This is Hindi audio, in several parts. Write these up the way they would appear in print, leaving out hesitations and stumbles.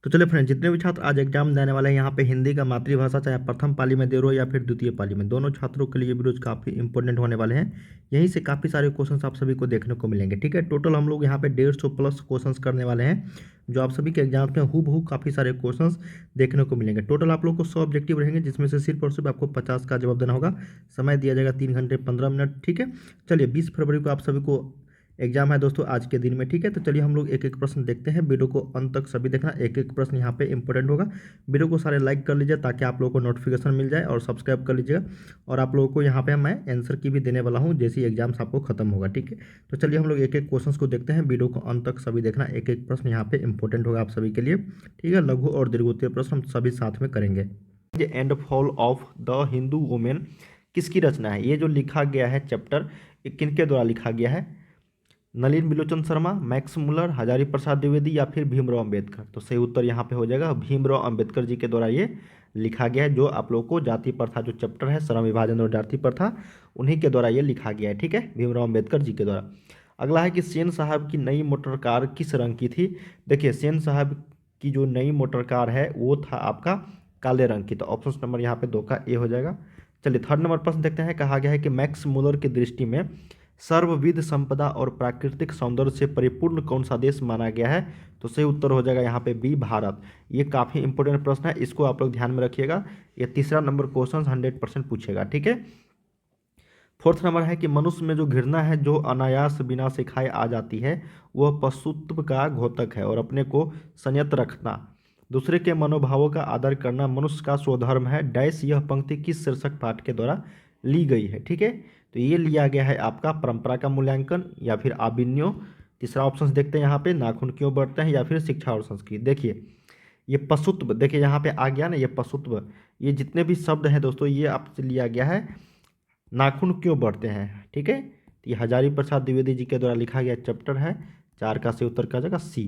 तो चलिए फ्रेंड, जितने भी छात्र आज एग्जाम देने वाले हैं यहाँ पे हिंदी का मातृभाषा चाहे प्रथम पाली में दे रहे हो या फिर द्वितीय पाली में, दोनों छात्रों के लिए वीडियोज काफ़ी इंपॉर्टेंट होने वाले हैं। यहीं से काफ़ी सारे क्वेश्चंस आप सभी को देखने को मिलेंगे। ठीक है, टोटल हम लोग यहाँ पे 150 प्लस क्वेश्चंस करने वाले हैं, जो आप सभी के एग्जाम्स में हूबहू काफ़ी सारे क्वेश्चंस देखने को मिलेंगे। टोटल आप लोग को 100 ऑब्जेक्टिव रहेंगे, जिसमें से सिर्फ और सिर्फ आपको 50 का जवाब देना होगा। समय दिया जाएगा 3 घंटे 15 मिनट। ठीक है, चलिए 20 फरवरी को आप सभी को एग्जाम है दोस्तों आज के दिन में। ठीक है, तो चलिए हम लोग एक एक प्रश्न देखते हैं। वीडियो को अंत तक सभी देखना, एक एक प्रश्न यहाँ पे इंपॉर्टेंट होगा। वीडियो को सारे लाइक कर लीजिए ताकि आप लोगों को नोटिफिकेशन मिल जाए, और सब्सक्राइब कर लीजिएगा। और आप लोगों को यहाँ पे मैं आंसर की भी देने वाला हूँ जैसे ही एग्जाम्स आपको खत्म होगा। ठीक है, तो चलिए हम लोग एक एक क्वेश्चन को देखते हैं। वीडियो को अंत तक सभी देखना, एक एक प्रश्न यहाँ पे इंपॉर्टेंट होगा आप सभी के लिए। ठीक है, लघु और दीर्घोत्तरीय प्रश्न हम सभी साथ में करेंगे। ये and fall of the Hindu women किसकी रचना है? ये जो लिखा गया है चैप्टर, ये किनके द्वारा लिखा गया है? नलिन बिलोचन शर्मा, मैक्स मुलर, हजारी प्रसाद द्विवेदी या फिर भीमराव अंबेडकर? तो सही उत्तर यहाँ पे हो जाएगा भीमराव अंबेडकर जी के द्वारा ये लिखा गया है। जो आप लोगों को जाति प्रथा जो चैप्टर है श्रम विभाजन और जाति प्रथा, उन्हीं के द्वारा ये लिखा गया है। ठीक है, भीमराव अंबेडकर जी के द्वारा। अगला है कि सेन साहब की नई मोटर कार किस रंग की थी? देखिए, सेन साहब की जो नई मोटर कार है वो था आपका काले रंग की। तो ऑप्शन नंबर यहाँ पे 2 का ए हो जाएगा। चलिए थर्ड नंबर प्रश्न देखते हैं। कहा गया है कि मैक्स मुलर की दृष्टि में सर्वविध संपदा और प्राकृतिक सौंदर्य से परिपूर्ण कौन सा देश माना गया है? तो सही उत्तर हो जाएगा यहाँ पे बी, भारत। ये काफ़ी इंपॉर्टेंट प्रश्न है, इसको आप लोग ध्यान में रखिएगा। ये तीसरा नंबर क्वेश्चन 100% पूछेगा। ठीक है, फोर्थ नंबर है कि मनुष्य में जो घृणा है जो अनायास बिना सिखाए आ जाती है, वह पशुत्व का घोतक है, और अपने को संयत रखना, दूसरे के मनोभावों का आदर करना मनुष्य का स्वधर्म है। डैश यह पंक्ति किस शीर्षक पाठ के द्वारा ली गई है? ठीक है, तो ये लिया गया है आपका परंपरा का मूल्यांकन या फिर आबिन्यो। तीसरा ऑप्शन देखते हैं यहाँ पे, नाखून क्यों बढ़ते हैं, या फिर शिक्षा और संस्कृति। देखिए ये पशुत्व, देखिए यहाँ पे आ गया ना ये पशुत्व, ये जितने भी शब्द हैं दोस्तों ये आपसे लिया गया है नाखून क्यों बढ़ते हैं। ठीक है, तो ये हजारी प्रसाद द्विवेदी जी के द्वारा लिखा गया चैप्टर है। 4 का से उत्तर का जाएगा सी।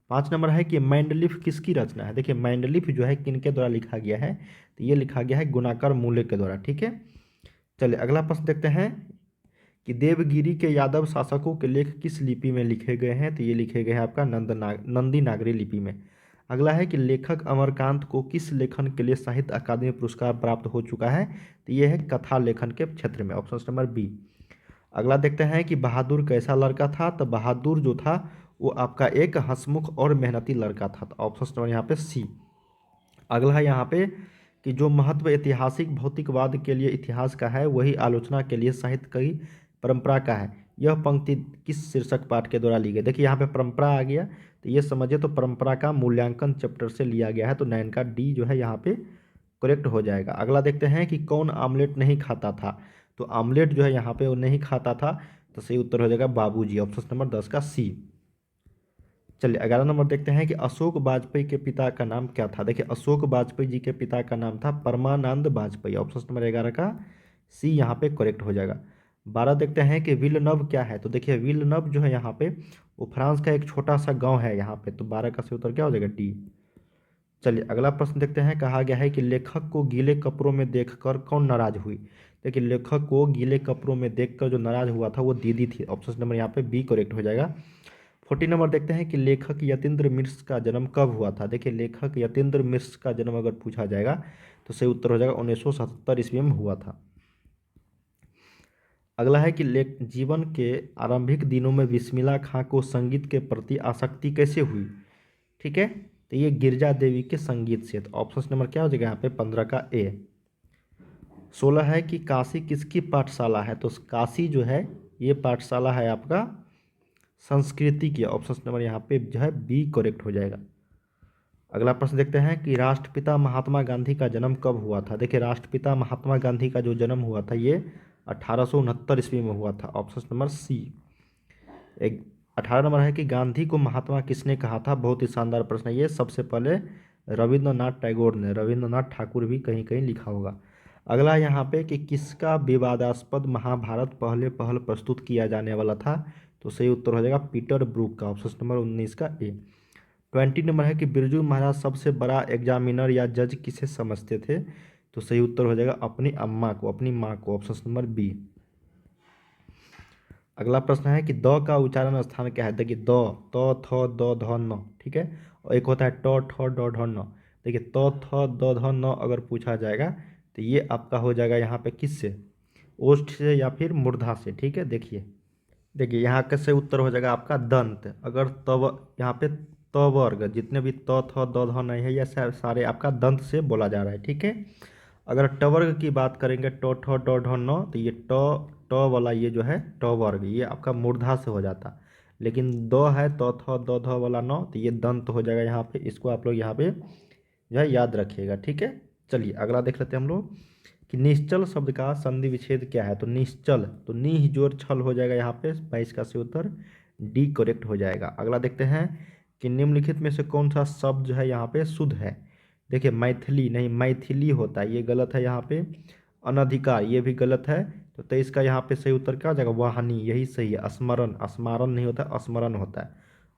5 नंबर है कि मैंडलिफ किसकी रचना है? देखिए मैंडलिफ जो है किनके द्वारा लिखा गया है? तो ये लिखा गया है गुणाकर मूल्य के द्वारा। ठीक है, चलिए अगला प्रश्न देखते हैं कि देवगिरी के यादव शासकों के लेख किस लिपि में लिखे गए हैं? तो ये लिखे गए हैं आपका नंदी नागरी लिपि में। अगला है कि लेखक अमरकांत को किस लेखन के लिए साहित्य अकादमी पुरस्कार प्राप्त हो चुका है? तो ये है कथा लेखन के क्षेत्र में, ऑप्शन नंबर बी। अगला देखते हैं कि बहादुर कैसा लड़का था? तो बहादुर जो था वो आपका एक हंसमुख और मेहनती लड़का था। तो ऑप्शन नंबर यहाँ पे सी। अगला है यहाँ पे कि जो महत्व ऐतिहासिक भौतिकवाद के लिए इतिहास का है वही आलोचना के लिए साहित्य की परंपरा का है। यह पंक्ति किस शीर्षक पाठ के द्वारा ली गई? देखिए यहाँ पे परंपरा आ गया, तो ये समझिए तो परंपरा का मूल्यांकन चैप्टर से लिया गया है। तो 9 का डी जो है यहाँ पे करेक्ट हो जाएगा। अगला देखते हैं कि कौन आमलेट नहीं खाता था? तो आमलेट जो है यहाँ पे वो नहीं खाता था, तो सही उत्तर हो जाएगा बाबूजी, ऑप्शन नंबर 10 का सी। चलिए 11 नंबर देखते हैं कि अशोक वाजपेयी के पिता का नाम क्या था? देखिए अशोक वाजपेयी जी के पिता का नाम था परमानंद वाजपेयी, ऑप्शन नंबर 11 का सी यहाँ पे करेक्ट हो जाएगा। 12 देखते हैं कि विलनव क्या है? तो देखिए विलनव जो है यहाँ पे वो फ्रांस का एक छोटा सा गांव है यहाँ पे। तो 12 का सही उत्तर क्या हो जाएगा? डी। चलिए अगला प्रश्न देखते हैं। कहा गया है कि लेखक को गीले कपड़ों में देखकर कौन नाराज हुई? देखिए लेखक को गीले कपड़ों में देखकर जो नाराज हुआ था वो दीदी थी, ऑप्शन नंबर यहाँ पे बी करेक्ट हो जाएगा। 40 नंबर देखते हैं कि लेखक यतीन्द्र मिश्र का जन्म कब हुआ था? देखिए लेखक यतीन्द्र मिश्र का जन्म अगर पूछा जाएगा तो सही उत्तर हो जाएगा 1977 ईस्वी में हुआ था। अगला है कि जीवन के आरंभिक दिनों में बिस्मिल्लाह खां को संगीत के प्रति आसक्ति कैसे हुई? ठीक है, तो ये गिरजा देवी के संगीत से। तो ऑप्शन नंबर क्या हो जाएगा यहाँ पे 15 का ए। 16 है कि काशी किसकी पाठशाला है? तो काशी जो है ये पाठशाला है आपका संस्कृति की, ऑप्शन नंबर यहाँ पे जो है बी करेक्ट हो जाएगा। अगला प्रश्न देखते हैं कि राष्ट्रपिता महात्मा गांधी का जन्म कब हुआ था? देखिए राष्ट्रपिता महात्मा गांधी का जो जन्म हुआ था ये 1869 ईस्वी में हुआ था, ऑप्शन नंबर सी। एक 18 नंबर है कि गांधी को महात्मा किसने कहा था? बहुत ही शानदार प्रश्न है ये। सबसे पहले रविंद्रनाथ टैगोर ने, रविंद्रनाथ ठाकुर भी कहीं कहीं लिखा होगा। अगला यहाँ पे कि किसका विवादास्पद महाभारत पहले पहल प्रस्तुत किया जाने वाला था? तो सही उत्तर हो जाएगा पीटर ब्रूक का, ऑप्शन नंबर 19 का ए। 20 नंबर है कि बिरजू महाराज सबसे बड़ा एग्जामिनर या जज किसे समझते थे? तो सही उत्तर हो जाएगा अपनी अम्मा को, अपनी माँ को, ऑप्शन नंबर बी। अगला प्रश्न है कि द का उच्चारण स्थान क्या है। देखिए द, त थ द ध न, ठीक है। और एक होता है ट ठ ड ढ न। देखिए त थ द ध न अगर पूछा जाएगा तो ये आपका हो जाएगा यहाँ पे किससे, ओष्ठ से या फिर मूर्धा से, ठीक है। देखिए देखिए यहाँ कैसे उत्तर हो जाएगा आपका दंत। अगर तव यहाँ पे त वर्ग जितने भी त थ द ध नहीं है, ये सारे आपका दंत से बोला जा रहा है, ठीक है। अगर ट वर्ग की बात करेंगे ट ठ ड ढ न, तो ये ट वाला ये जो है ट वर्ग ये आपका मूर्धा से हो जाता। लेकिन द है त थ द ध वाला न, तो ये दंत हो जाएगा यहाँ पे। इसको आप लोग यहाँ पे जो है याद रखिएगा, ठीक है। चलिए अगला देख लेते हैं हम लोग कि निश्चल शब्द का संधि विच्छेद क्या है। तो निश्चल, तो नी जोर छल हो जाएगा यहाँ पे, 22 का सही उत्तर डी करेक्ट हो जाएगा। अगला देखते हैं कि निम्नलिखित में से कौन सा शब्द जो है यहाँ पे शुद्ध है। देखिए मैथिली नहीं, मैथिली होता है, ये गलत है यहाँ पे। अनधिकार ये भी गलत है। तो 23 का यहाँ पे सही उत्तर क्या हो जाएगा, वाहनी, यही सही है। स्मरण, स्मारण नहीं होता, स्मरण होता है।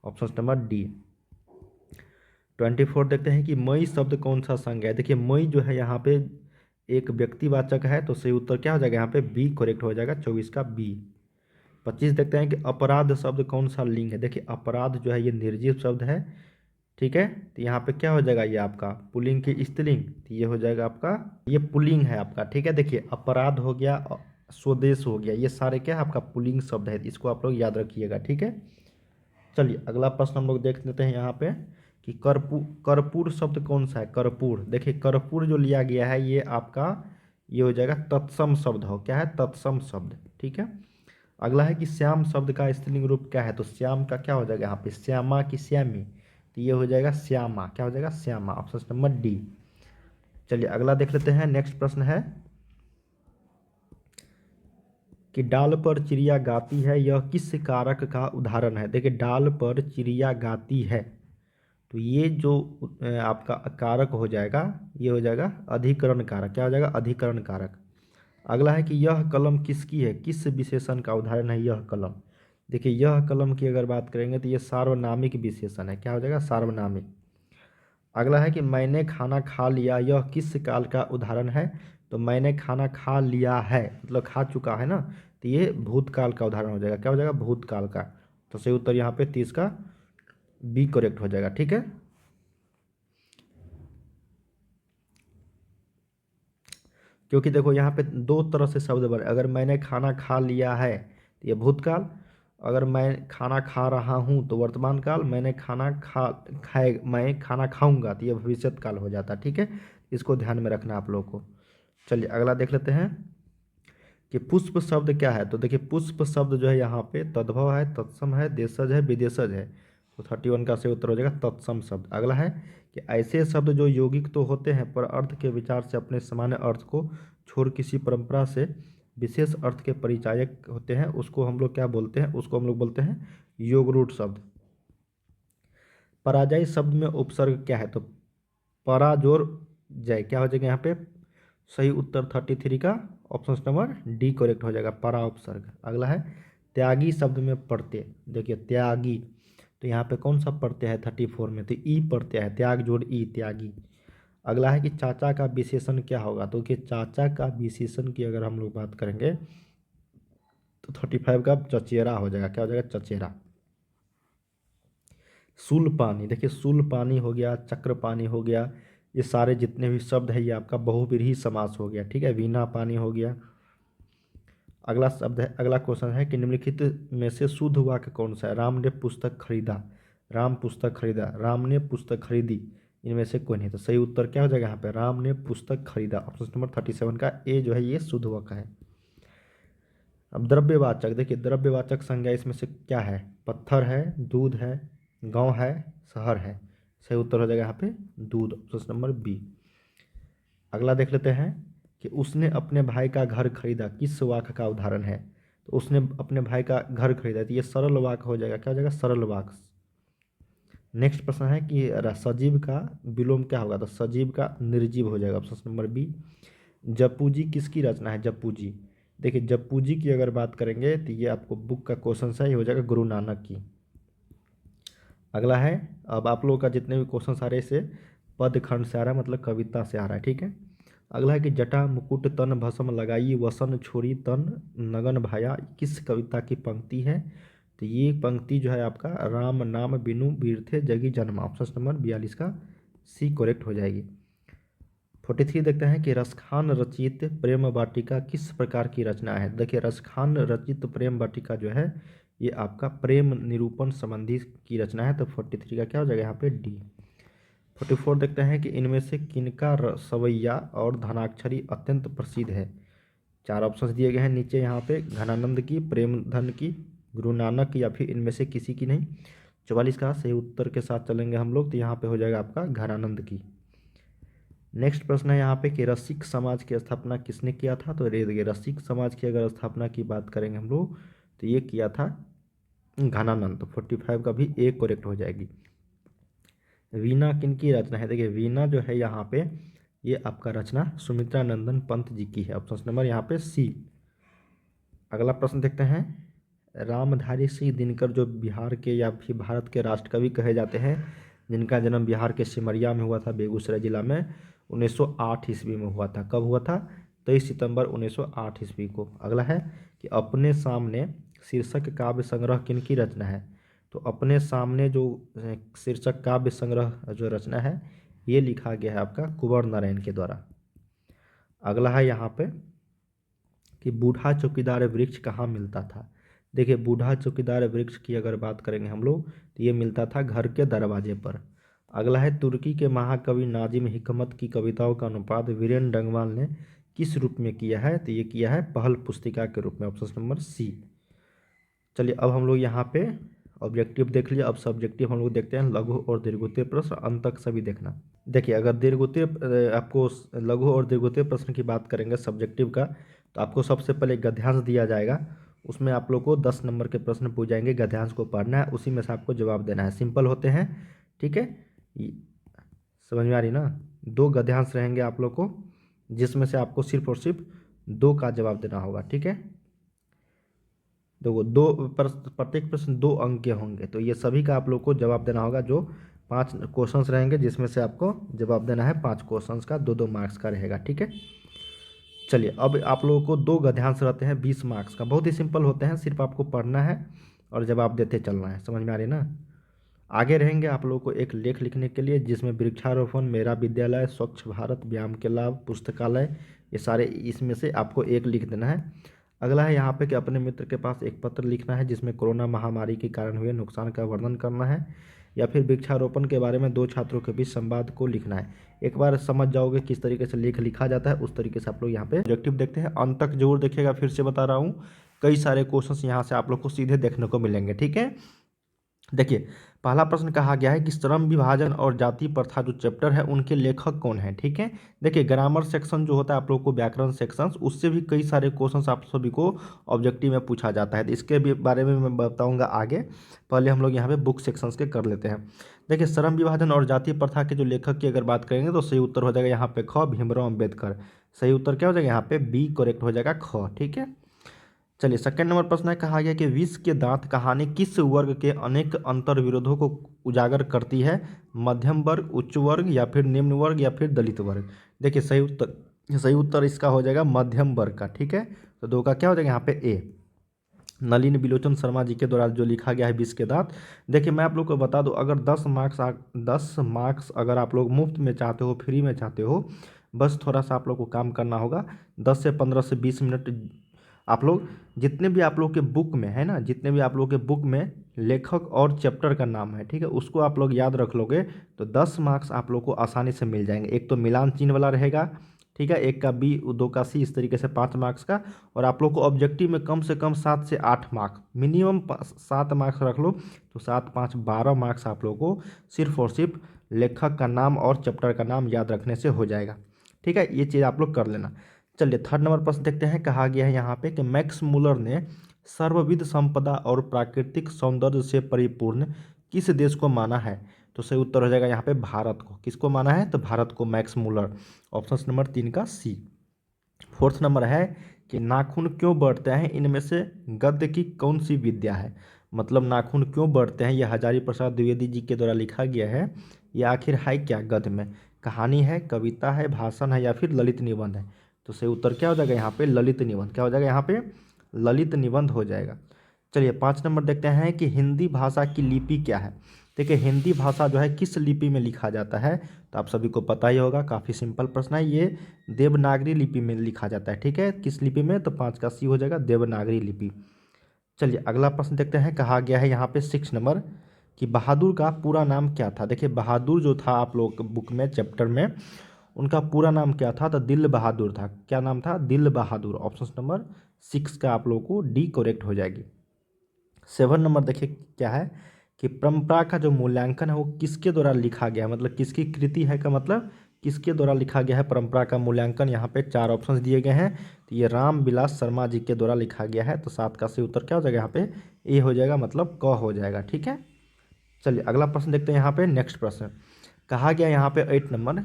Option number D. 24 देखते हैं कि मई शब्द कौन सा संज्ञा है। देखिए मई जो है यहाँ पे एक व्यक्तिवाचक है, तो सही उत्तर क्या हो जाएगा यहाँ पे बी करेक्ट हो जाएगा, 24 का बी। 25 देखते हैं कि अपराध शब्द कौन सा लिंग है। देखिए अपराध जो है ये निर्जीव शब्द है, ठीक है। तो यहाँ पे क्या हो जाएगा, ये आपका पुल्लिंग की स्त्रीलिंग, तो ये हो जाएगा आपका, ये पुल्लिंग है आपका, ठीक है। देखिए अपराध हो गया, स्वदेश हो गया, ये सारे क्या है आपका पुल्लिंग शब्द है। इसको आप लोग याद रखिएगा, ठीक है। चलिए अगला प्रश्न हम लोग देख लेते हैं यहाँ पे कि कर्पूर शब्द कौन सा है। कर्पूर, देखिए कर्पूर जो लिया गया है ये आपका ये हो जाएगा तत्सम शब्द हो, क्या है तत्सम शब्द, ठीक है। अगला है कि श्याम शब्द का स्त्रीलिंग रूप क्या है। तो श्याम का क्या हो जाएगा यहाँ पे, श्यामा की श्यामी, तो ये हो जाएगा श्यामा, क्या हो जाएगा श्यामा, ऑप्शन नंबर डी। चलिए अगला देख लेते हैं। नेक्स्ट प्रश्न है कि डाल पर चिड़िया गाती है, यह किस कारक का उदाहरण है। देखिए डाल पर चिड़िया गाती है, तो ये जो आपका कारक हो जाएगा ये हो जाएगा अधिकरण कारक, क्या हो जाएगा अधिकरण कारक। अगला है कि यह कलम किसकी है, किस विशेषण का उदाहरण है यह कलम। देखिए यह कलम की अगर बात करेंगे तो ये सार्वनामिक विशेषण है, क्या हो जाएगा सार्वनामिक। अगला है कि मैंने खाना खा लिया, यह किस काल का उदाहरण है। तो मैंने खाना खा लिया है मतलब खा चुका है ना, तो ये भूतकाल का उदाहरण हो जाएगा, क्या हो जाएगा भूतकाल का। तो सही उत्तर यहाँ पे 30 का बी करेक्ट हो जाएगा, ठीक है। क्योंकि देखो यहाँ पे दो तरह से शब्द बने, अगर मैंने खाना खा लिया है तो ये भूतकाल, अगर मैं खाना खा रहा हूँ तो वर्तमान काल, मैं खाना खाऊंगा तो ये भविष्यत काल हो जाता, ठीक है। इसको ध्यान में रखना आप लोगों को। चलिए अगला देख लेते हैं कि पुष्प शब्द क्या है। तो देखिए पुष्प शब्द जो है यहाँ पे तद्भव है, तत्सम है, देशज है, विदेशज है। तो 31 का सही उत्तर हो जाएगा तत्सम शब्द। अगला है कि ऐसे शब्द जो यौगिक तो होते हैं पर अर्थ के विचार से अपने सामान्य अर्थ को छोड़ किसी परंपरा से विशेष अर्थ के परिचायक होते हैं, उसको हम लोग क्या बोलते हैं, उसको हम लोग बोलते हैं योगरूढ़ शब्द। पराजय शब्द में उपसर्ग क्या है। तो पराजोर जय, क्या हो जाएगा यहाँ पे सही उत्तर 33 का ऑप्शन नंबर डी करेक्ट हो जाएगा, परा उपसर्ग। अगला है त्यागी शब्द में प्रत्यय। देखिए त्यागी, तो यहाँ पे कौन सा प्रत्यय है 34 में, तो ई प्रत्यय है, त्याग जोड़ ई त्यागी। अगला है कि चाचा का विशेषण क्या होगा। तो कि चाचा का विशेषण की अगर हम लोग बात करेंगे तो 35 का चचेरा हो जाएगा, क्या हो जाएगा चचेरा। शूल पानी, देखिए शूल पानी हो गया, चक्र पानी हो गया, ये सारे जितने भी शब्द है ये आपका बहुव्रीहि समास हो गया, ठीक है। वीणा पानी हो गया। अगला शब्द है, अगला क्वेश्चन है कि निम्नलिखित में से शुद्ध वाक्य कौन सा है। राम ने पुस्तक खरीदा, राम पुस्तक खरीदा, राम ने पुस्तक खरीदी, इनमें से कोई नहीं। तो सही उत्तर क्या हो जाएगा यहाँ पे राम ने पुस्तक खरीदा, ऑप्शन नंबर 37 का ए जो है ये शुद्ध वाक्य है। अब द्रव्यवाचक, देखिए द्रव्यवाचक संज्ञा इसमें से क्या है, पत्थर है, दूध है, गांव है, शहर है। सही उत्तर हो जाएगा यहाँ पे दूध, ऑप्शन नंबर बी। अगला देख लेते हैं कि उसने अपने भाई का घर खरीदा, किस वाक्य का उदाहरण है। तो उसने अपने भाई का घर खरीदा, तो ये सरल वाक्य हो जाएगा, क्या हो जाएगा सरल वाक्य। नेक्स्ट प्रश्न है कि सजीव का विलोम क्या होगा। तो सजीव का निर्जीव हो जाएगा, ऑप्शन नंबर बी। जप्पू जी किसकी रचना है, जप्पू जी। देखिए जप्पू जी की अगर बात करेंगे तो ये आपको बुक का क्वेश्चन है, ये हो जाएगा गुरु नानक की। अगला है, अब आप लोगों का जितने भी क्वेश्चन आ रहे हैं इसे पद खंड से आ रहा है, मतलब कविता से आ रहा है, ठीक है। अगला है कि जटा मुकुट तन भस्म लगाई वसन छोड़ी तन नगन भाया, किस कविता की पंक्ति है? तो ये पंक्ति जो है आपका राम नाम बिनु बीरथे जगी जन्मा, ऑप्शन नंबर 42 का सी करेक्ट हो जाएगी। 43 देखते हैं कि रसखान रचित प्रेम वाटिका किस प्रकार की रचना है? देखिए रसखान रचित प्रेम वाटिका जो है ये आपका प्रेम निरूपण संबंधी की रचना है, तो 43 का क्या हो जाएगा यहाँ पे डी। 44 देखते हैं कि इनमें से किनका सवैया और धनाक्षरी अत्यंत प्रसिद्ध है? 4 ऑप्शन दिए गए हैं नीचे यहाँ पे, घनानंद की, प्रेमधन की, गुरु नानक, या फिर इनमें से किसी की नहीं। 44 का सही उत्तर के साथ चलेंगे हम लोग, तो यहाँ पे हो जाएगा आपका घनानंद की। नेक्स्ट प्रश्न है यहाँ पे कि रसिक समाज की स्थापना किसने किया था? तो रसिक समाज की अगर स्थापना की बात करेंगे हम लोग तो ये किया था घनानंद, तो 45 का भी ए करेक्ट हो जाएगी। वीणा किन की रचना है? देखिए वीणा जो है यहाँ पे ये आपका रचना सुमित्रा नंदन पंत जी की है, ऑप्शन नंबर यहाँ पे सी। अगला प्रश्न देखते हैं, रामधारी सिंह दिनकर जो बिहार के या फिर भारत के राष्ट्रकवि कहे जाते हैं, जिनका जन्म बिहार के सिमरिया में हुआ था, बेगूसराय जिला में 1908 ईस्वी में हुआ था। कब हुआ था? 23 सितंबर 1908 ईस्वी को। अगला है कि अपने सामने शीर्षक काव्य संग्रह किन की रचना है? तो अपने सामने जो शीर्षक काव्य संग्रह जो रचना है ये लिखा गया है आपका कुंवर नारायण के द्वारा। अगला है यहाँ पे कि बूढ़ा चौकीदार वृक्ष कहाँ मिलता था? देखिए बूढ़ा चौकीदार वृक्ष की अगर बात करेंगे हम लोग तो ये मिलता था घर के दरवाजे पर। अगला है तुर्की के महाकवि नाजिम हिकमत की कविताओं का अनुवाद वीरेन डंगवाल ने किस रूप में किया है? तो ये किया है पहल पुस्तिका के रूप में, ऑप्शन नंबर सी। चलिए अब हम लोग यहाँ पे ऑब्जेक्टिव देख लिया, अब सब्जेक्टिव हम लोग देखते हैं लघु और दीर्घोत्तरीय प्रश्न, अंत तक सभी देखना। देखिए अगर दीर्घोत्तरीय आपको लघु और दीर्घोत्तरीय प्रश्न की बात करेंगे सब्जेक्टिव का, तो आपको सबसे पहले गद्यांश दिया जाएगा, उसमें आप लोग को 10 नंबर के प्रश्न पूछ जाएंगे, गद्यांश को पढ़ना है, उसी में से आपको जवाब देना है, सिंपल होते हैं, ठीक है, समझ में आ रही ना। 2 गद्यांश रहेंगे आप लोग को, जिसमें से आपको सिर्फ और सिर्फ 2 का जवाब देना होगा, ठीक है। देखो प्रत्येक प्रश्न 2 अंक के होंगे, तो ये सभी का आप लोग को जवाब देना होगा। जो 5 क्वेश्चंस रहेंगे जिसमें से आपको जवाब देना है 5 क्वेश्चंस का, 2-2 मार्क्स का रहेगा, ठीक है। चलिए अब आप लोगों को 2 गद्यांश रहते हैं 20 मार्क्स का, बहुत ही सिंपल होते हैं, सिर्फ आपको पढ़ना है और जवाब देते चलना है, समझ में आ रही ना। आगे रहेंगे आप लोगों को एक लेख लिखने के लिए, जिसमें वृक्षारोपण, मेरा विद्यालय, स्वच्छ भारत, व्यायाम के लाभ, पुस्तकालय, ये सारे इसमें से आपको एक लिख देना है। अगला है यहाँ पे कि अपने मित्र के पास एक पत्र लिखना है जिसमें कोरोना महामारी के कारण हुए नुकसान का वर्णन करना है, या फिर वृक्षारोपण के बारे में 2 छात्रों के बीच संवाद को लिखना है। एक बार समझ जाओगे किस तरीके से लेख लिखा जाता है, उस तरीके से आप लोग यहाँ पे ऑब्जेक्टिव देखते हैं, अंत तक जरूर देखिएगा, फिर से बता रहा हूँ, कई सारे क्वेश्चंस यहाँ से आप लोग को सीधे देखने को मिलेंगे, ठीक है। देखिए पहला प्रश्न कहा गया है कि श्रम विभाजन और जाति प्रथा जो चैप्टर है उनके लेखक कौन है, ठीक है। देखिए ग्रामर सेक्शन जो होता है आप लोग को, व्याकरण सेक्शन, उससे भी कई सारे क्वेश्चंस आप सभी को ऑब्जेक्टिव में पूछा जाता है, तो इसके भी बारे में मैं बताऊंगा आगे, पहले हम लोग यहाँ पे बुक सेक्शंस के कर लेते हैं। देखिए श्रम विभाजन और जाति प्रथा के जो लेखक की अगर बात करेंगे तो सही उत्तर हो जाएगा यहाँ पे ख, भीमराव अम्बेडकर। सही उत्तर क्या हो जाएगा यहाँ पे बी करेक्ट हो जाएगा, ख, ठीक है। चलिए सेकंड नंबर प्रश्न है, कहा गया कि विष के दांत कहानी किस वर्ग के अनेक अंतर विरोधों को उजागर करती है? मध्यम वर्ग, उच्च वर्ग, या फिर निम्न वर्ग, या फिर दलित वर्ग? देखिए सही उत्तर इसका हो जाएगा मध्यम वर्ग का, ठीक है। तो 2 का क्या हो जाएगा यहाँ पे ए। नलिन बिलोचन शर्मा जी के द्वारा जो लिखा गया है विष के दांत, देखिए मैं आप लोग को बता दूं, अगर 10 मार्क्स अगर आप लोग मुफ्त में चाहते हो, फ्री में चाहते हो, बस थोड़ा सा आप लोग को काम करना होगा, 10 से 15 से 20 मिनट आप लोग जितने भी आप लोग के बुक में है ना, जितने भी आप लोग के बुक में लेखक और चैप्टर का नाम है, ठीक है, उसको आप लोग याद रख लोगे तो 10 मार्क्स आप लोग को आसानी से मिल जाएंगे। एक तो मिलान चिन्ह वाला रहेगा, ठीक है, एक का बी, 2 का सी, इस तरीके से 5 मार्क्स का, और आप लोग को ऑब्जेक्टिव में कम से कम 7 से 8 मार्क्स, मिनिमम 7 मार्क्स रख लो, तो 7, 5, 12 मार्क्स आप लोग को सिर्फ और सिर्फ लेखक का नाम और चैप्टर का नाम याद रखने से हो जाएगा, ठीक है, ये चीज़ आप लोग कर लेना। चलिए थर्ड नंबर प्रश्न देखते हैं, कहा गया है यहाँ पे कि मैक्स मुलर ने सर्वविध संपदा और प्राकृतिक सौंदर्य से परिपूर्ण किस देश को माना है? तो सही उत्तर हो जाएगा यहाँ पे भारत को। किसको माना है? तो भारत को, मैक्स मुलर, ऑप्शन नंबर 3 का सी। फोर्थ नंबर है कि नाखून क्यों बढ़ते हैं, इनमें से गद्य की कौन सी विद्या है? मतलब नाखून क्यों बढ़ते हैं, यह हजारी प्रसाद द्विवेदी जी के द्वारा लिखा गया है, यह आखिर है क्या गद्य में? कहानी है, कविता है, भाषण है या फिर ललित निबंध है? तो सही उत्तर क्या हो जाएगा यहाँ पे? ललित निबंध। क्या हो जाएगा यहाँ पे? ललित निबंध हो जाएगा। चलिए 5 नंबर देखते हैं कि हिंदी भाषा की लिपि क्या है। देखिए हिंदी भाषा जो है किस लिपि में लिखा जाता है? तो आप सभी को पता ही होगा, काफ़ी सिंपल प्रश्न है ये। देवनागरी लिपि में लिखा जाता है। ठीक है, किस लिपि में? तो 5 का सी हो जाएगा, देवनागरी लिपि। चलिए अगला प्रश्न देखते हैं। कहा गया है यहाँ पे 6 नंबर कि बहादुर का पूरा नाम क्या था। देखिए बहादुर जो था आप लोग बुक में, चैप्टर में, उनका पूरा नाम क्या था? तो दिल बहादुर था। क्या नाम था? दिल बहादुर। ऑप्शन नंबर 6 का आप लोगों को डी करेक्ट हो जाएगी। 7 नंबर देखिए क्या है कि परंपरा का जो मूल्यांकन है वो किसके द्वारा लिखा गया है, मतलब किसकी कृति है का मतलब किसके द्वारा लिखा गया है परंपरा का मूल्यांकन। यहाँ पे 4 ऑप्शंस दिए गए हैं। तो ये राम विलास शर्मा जी के द्वारा लिखा गया है। तो 7 का सही उत्तर क्या हो जाएगा यहाँ पे? ए हो जाएगा, मतलब क हो जाएगा। ठीक है, चलिए अगला प्रश्न देखते हैं। यहाँ पे नेक्स्ट प्रश्न कहा गया यहाँ पे 8 नंबर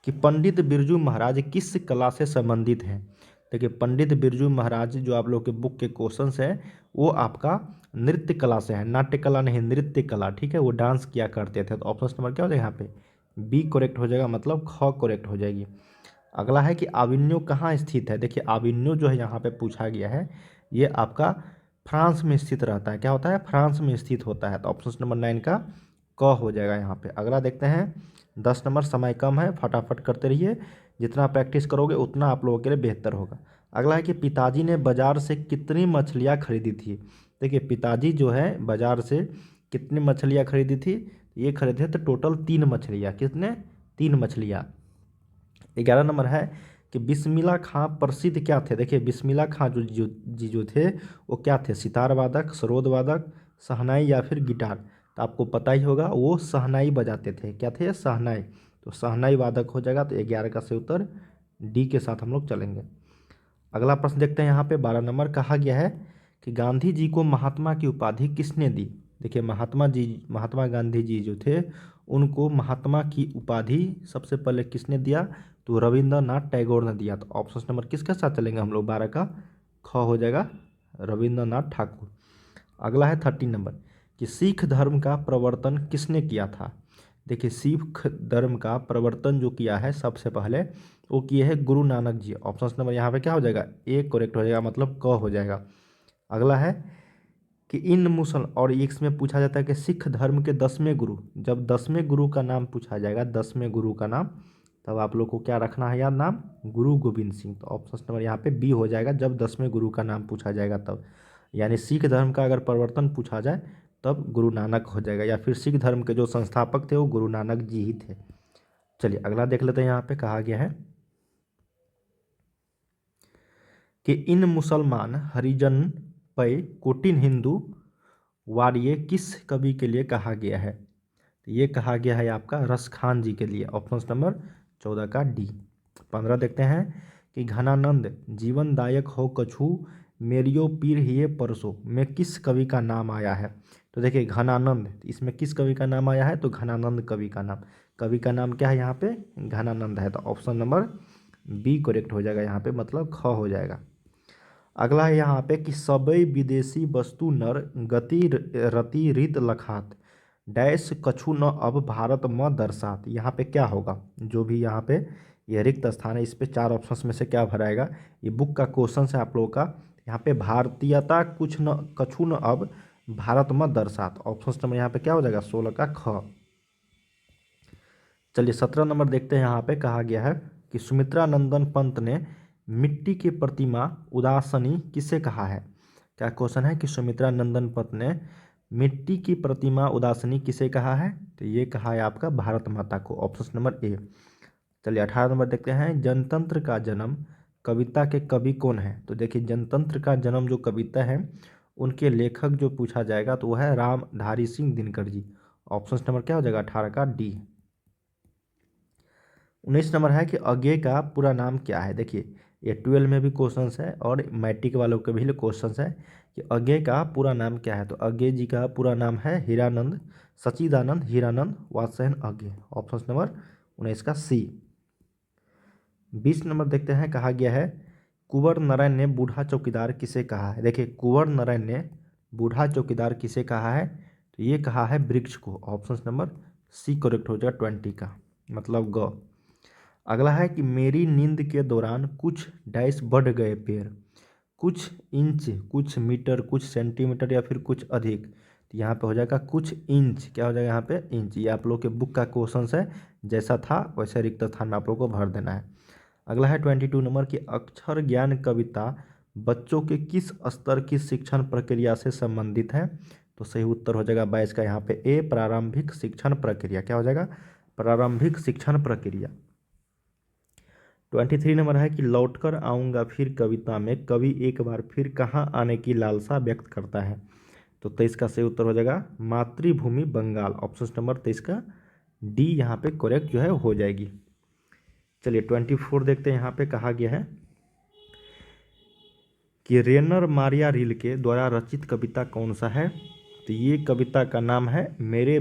कि पंडित बिरजू महाराज किस कला से संबंधित हैं। देखिए पंडित बिरजू महाराज जो आप लोग के बुक के क्वेश्चंस है वो आपका नृत्य कला से है, नाट्य कला नहीं, नृत्य कला। ठीक है, वो डांस किया करते थे। तो ऑप्शन नंबर क्या हो जाएगा यहाँ पे? बी करेक्ट हो जाएगा, मतलब ख करेक्ट हो जाएगी। अगला है कि आविन्यो कहाँ स्थित है। देखिए आविन्यो जो है यहाँ पे पूछा गया है, ये आपका फ्रांस में स्थित रहता है। क्या होता है? फ्रांस में स्थित होता है। तो ऑप्शन नंबर 9 का क हो जाएगा यहाँ पे। अगला देखते हैं 10 नंबर, समय कम है, फटाफट करते रहिए, जितना प्रैक्टिस करोगे उतना आप लोगों के लिए बेहतर होगा। अगला है कि पिताजी ने बाजार से कितनी मछलियाँ खरीदी थी। देखिए पिताजी जो है बाजार से कितनी मछलियाँ खरीदी थी? ये खरीदे थे टोटल 3 मछलियाँ। कितने? 3 मछलियाँ। 11 नंबर है कि बिस्मिल्लाह खां प्रसिद्ध क्या थे। देखिए बिस्मिल्लाह खां जो थे वो क्या थे? सितार वादक, सरोद वादक, शहनाई या फिर गिटार। तो आपको पता ही होगा वो शहनाई बजाते थे। क्या थे? शहनाई। तो शहनाई वादक हो जाएगा। तो 11 का सही उत्तर डी के साथ हम लोग चलेंगे। अगला प्रश्न देखते हैं। यहाँ पे 12 नंबर कहा गया है कि गांधी जी को महात्मा की उपाधि किसने दी। देखिए महात्मा गांधी जी जो थे उनको महात्मा की उपाधि सबसे पहले किसने दिया? तो रविंद्रनाथ टैगोर ने दिया। तो ऑप्शन नंबर किसके साथ चलेंगे हम लोग? 12 का ख हो जाएगा, रविंद्रनाथ ठाकुर। अगला है 13 नंबर कि सिख धर्म का प्रवर्तन किसने किया था। देखिए सिख धर्म का प्रवर्तन जो किया है सबसे पहले वो किए हैं गुरु नानक जी। ऑप्शन नंबर यहाँ पे क्या हो जाएगा? ए करेक्ट हो जाएगा, मतलब क हो जाएगा। अगला है कि इन मुसल और इसमें पूछा जाता है कि सिख धर्म के 10वें गुरु, जब 10वें गुरु का नाम पूछा जाएगा, 10वें गुरु का नाम, तब आप लोग को क्या रखना है याद? नाम गुरु गोविंद सिंह। तो ऑप्शन नंबर यहाँ पे बी हो जाएगा, जब 10वें गुरु का नाम पूछा जाएगा तब। यानी सिख धर्म का अगर परिवर्तन पूछा जाए तब गुरु नानक हो जाएगा, या फिर सिख धर्म के जो संस्थापक थे वो गुरु नानक जी ही थे। चलिए अगला देख लेते हैं। यहाँ पे कहा गया है कि इन मुसलमान हरिजन पे कोटिन हिंदू वार्य किस कवि के लिए कहा गया है। तो ये कहा गया है आपका रस खान जी के लिए। ऑप्शन नंबर 14 का डी। 15 देखते हैं कि घनानंद जीवनदायक हो कछु मेरियो पीर हिये परसों में किस कवि का नाम आया है। तो देखिए घनानंद, इसमें किस कवि का नाम आया है? तो घनानंद कवि का नाम। कवि का नाम क्या है यहाँ पे? घनानंद है। तो ऑप्शन नंबर बी करेक्ट हो जाएगा यहाँ पे, मतलब ख हो जाएगा। अगला है यहाँ पे कि सबई विदेशी वस्तु नर गति रति रित लखात डैश कछु न अब भारत म दर्शात। यहाँ पे क्या होगा? जो भी यहाँ पे ये रिक्त स्थान है इस पे 4 ऑप्शंस में से क्या भराएगा? ये बुक का क्वेश्चन है आप लोगों का। यहाँ पे भारतीयता कुछ न कछु न अब भारत म दर्शात। ऑप्शन नंबर यहाँ पे क्या हो जाएगा? 16 का ख। चलिए 17 नंबर देखते हैं। यहाँ पे कहा गया है कि सुमित्रा नंदन पंत ने मिट्टी की प्रतिमा उदासनी किसे कहा है। क्या क्वेश्चन है कि सुमित्रा नंदन पंत ने मिट्टी की प्रतिमा उदासनी किसे कहा है? तो ये कहा है आपका भारत माता को। Option number A. चलिए 18 नंबर देखते हैं। जनतंत्र का जन्म कविता के कवि कौन है। तो देखिए जनतंत्र का जन्म जो कविता है उनके लेखक जो पूछा जाएगा तो वह है रामधारी सिंह दिनकर जी। ऑप्शन नंबर क्या हो जाएगा? 18 का डी। 19 नंबर है कि अज्ञे का पूरा नाम क्या है। देखिए ये 12 में भी क्वेश्चन है और मैट्रिक वालों के भी क्वेश्चन है कि अज्ञे का पूरा नाम क्या है। तो अज्ञे जी का पूरा नाम है हीरानंद सच्चिदानंद हीरानंद वात्स्ययन अज्ञे। ऑप्शन नंबर 19 का सी। 20 नंबर देखते हैं। कहा गया है कुंवर नारायण ने बूढ़ा चौकीदार किसे कहा है। देखिए कुंवर नारायण ने बूढ़ा चौकीदार किसे कहा है। तो ये कहा है वृक्ष को। ऑप्शन नंबर सी करेक्ट हो जाएगा 20 का। मतलब ग। अगला है कि मेरी नींद के दौरान कुछ डैश बढ़ गए पैर, कुछ इंच, कुछ मीटर, कुछ सेंटीमीटर या फिर कुछ अधिक। तो यहाँ पे हो जाएगा कुछ इंच, क्या हो जाएगा यहाँ पे इंच। ये आप लोग के बुक का क्वेश्चन है, जैसा था वैसे रिक्त स्थान में आप लोग को भर देना है। अगला है 22 नंबर की अक्षर ज्ञान कविता बच्चों के किस स्तर की शिक्षण प्रक्रिया से संबंधित है। तो सही उत्तर हो जाएगा 22 का यहाँ पे ए, प्रारंभिक शिक्षण प्रक्रिया। क्या हो जाएगा, प्रारंभिक शिक्षण प्रक्रिया। 23 नंबर है कि लौटकर आऊँगा फिर कविता में कवि एक बार फिर कहाँ आने की लालसा व्यक्त करता है। तो 23 का सही उत्तर हो जाएगा मातृभूमि बंगाल। ऑप्शन नंबर 23 का डी यहाँ पे करेक्ट जो है हो जाएगी। चलिए 24 देखते हैं। यहाँ पे कहा गया है कि रेनर मारिया रिल्के द्वारा रचित कविता कौन सा है। तो ये कविता का नाम है मेरे